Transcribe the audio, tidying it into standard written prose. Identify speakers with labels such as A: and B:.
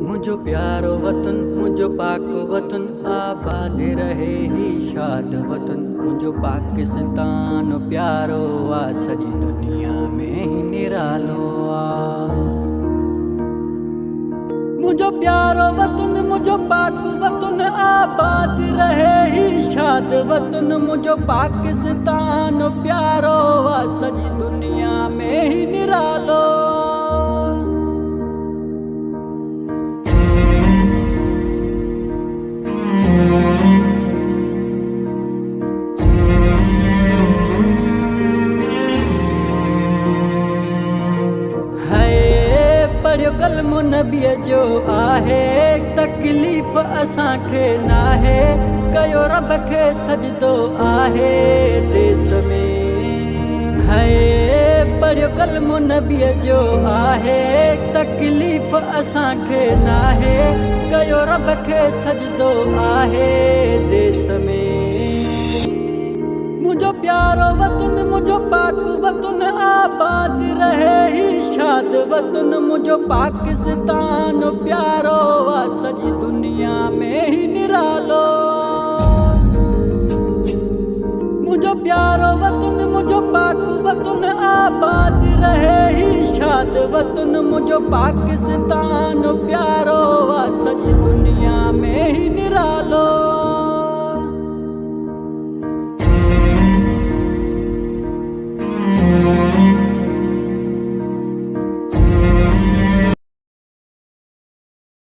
A: मुझो प्यारो वतन, मुझो पाक वतन, आबाद रहे ही शाद वतन। मुझो पाकिस्तान प्यारो आ, सजी दुनिया में ही निरालो आ। मुझो प्यारो वतन, मुझो पाक वतन, आबाद रहे ही शाद वतन। मुझो पाकिस्तान प्यारो आ, सजी दुनिया में ही निरालो। पढ़ियो कलमो नबीअ जो आहे, तकलीफ़ असांखे नाहे। कयो रब खे सजदो आहे देश में। पढ़ियो कलमो नबीअ जो आहे, तकलीफ़ असांखे नाहे। कयो रब खे सजदो आहे देश में। मुझो प्यारो वतन, मुझो पाक वतन, आबाद रहे ही शाद वतन। मुझो पाकिस्तान प्यारो आ, सजी दुनिया में ही निरालो। मुझो प्यारो वतन, मुझो पाक वतन, आबाद रहे ही शाद वतन। मुझो पाकिस्तान प्यारो आ, सजी दुनिया में ही निरालो।